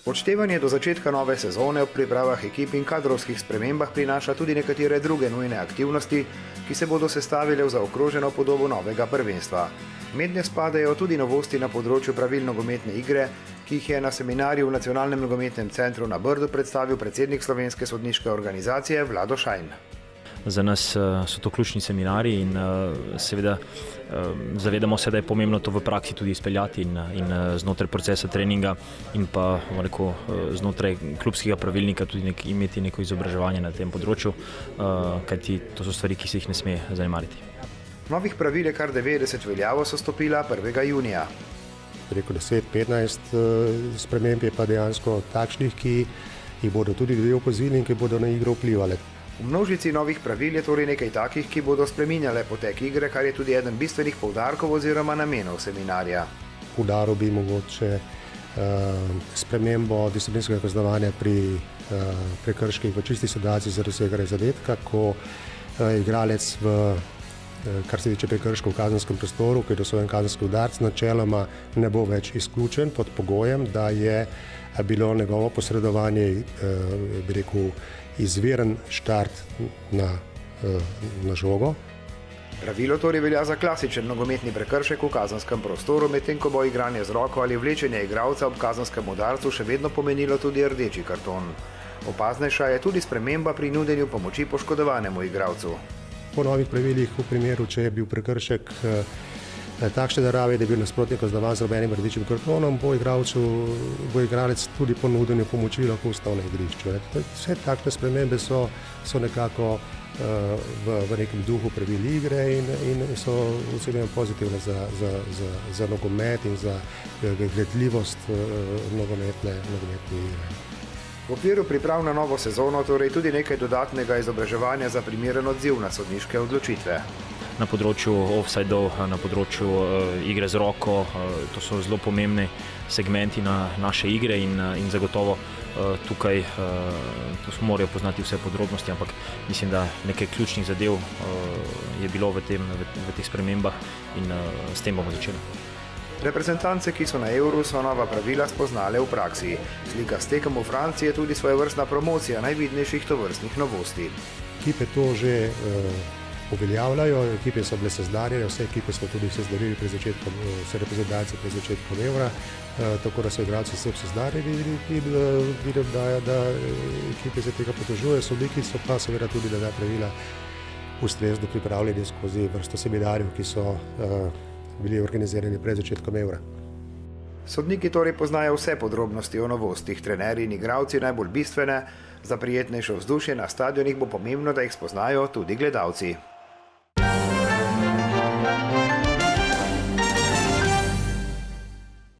Odštevanje do začetka nove sezone ob pripravah ekip in kadrovskih spremembah prinaša tudi nekatere druge nujne aktivnosti, ki se bodo sestavile v zaokroženo podobo novega prvenstva. Mednje spadajo tudi novosti na področju pravil nogometne igre, ki jih je na seminarju v Nacionalnem nogometnem centru na Brdu predstavil predsednik Slovenske sodniške organizacije Vlado Šajn. Za nas so to ključni seminarji in seveda zavedamo se, da je pomembno to v praksi tudi izpeljati in znotraj procesa treninga in pa znotraj klubskega pravilnika tudi imeti neko izobraževanje na tem področju, kajti to so stvari, ki se jih ne sme zanemariti. Novih pravil je kar 90 veljavo so stopila 1. junija. Preko 10-15 sprememb je pa dejansko takšnih, ki jih bodo tudi ljudje opazili in ki bodo na igro vplivali. V množici novih pravil je torej nekaj takih, ki bodo spreminjale potek igre, kar je tudi eden bistvenih poudarkov oziroma namenov seminarja. Poudaril bi mogoče spremembo disciplinskega kaznovanja pri prekrških v čisti situaciji za doseganje zadetka, ko igralec kar se tiče prekrškov v kazenskem prostoru, ki je dosojen kazenski udarec, načeloma ne bo več izključen pod pogojem, da je bilo njegovo posredovanje, bi rekel, izviren štart na žogo. Pravilo torej velja za klasičen nogometni prekršek v kazenskem prostoru, medtem ko bo igranje z roko ali vlečenje igralca ob kazenskem udarcu še vedno pomenilo tudi rdeči karton. Opaznejša je tudi sprememba pri nudenju pomoči poškodovanemu igralcu. Po novih pravilih v primeru, če je bil prekršek takšne narave, da je bil nasprotnik kaznovan z rumenim rdečim kartonom, bo igralec tudi po nudenju pomoči lahko ostal na igrišču. Vse takšne spremembe so nekako v nekem duhu pravil igre in so ocenjene pozitivne za nogomet in za gledljivost nogometne igre. V okviru priprav na novo sezono torej tudi nekaj dodatnega izobraževanja za primeren odziv na sodniške odločitve. Na področju offside-ov, na področju igre z roko, to so zelo pomembni segmenti naše igre in zagotovo tukaj morajo poznati vse podrobnosti, ampak mislim, da nekaj ključnih zadev je bilo v teh spremembah in s tem bomo začeli. Reprezentance, ki so na Euru, so nova pravila spoznale v praksi. Slika s tekem v Franciji je tudi svojevrstna promocija najvidnejših tovrstnih novosti. Ekipe to že uveljavljajo, ekipe so bile seznanjene, vse ekipe smo tudi seznanili vse reprezentance pred začetkom Eura, tako da so igralci vse seznanjeni in vidim, da ekipe se tega potožujejo, sodniki so pa seveda tudi na pravila ustrezno pripravljeni skozi vrsto seminarjev, ki so bili organizirani pred začetkom Eura. Sodniki torej poznajo vse podrobnosti o novostih, trenerji in igralci najbolj bistvene, za prijetnejše vzdušje na stadionih bo pomembno, da jih spoznajo tudi gledalci.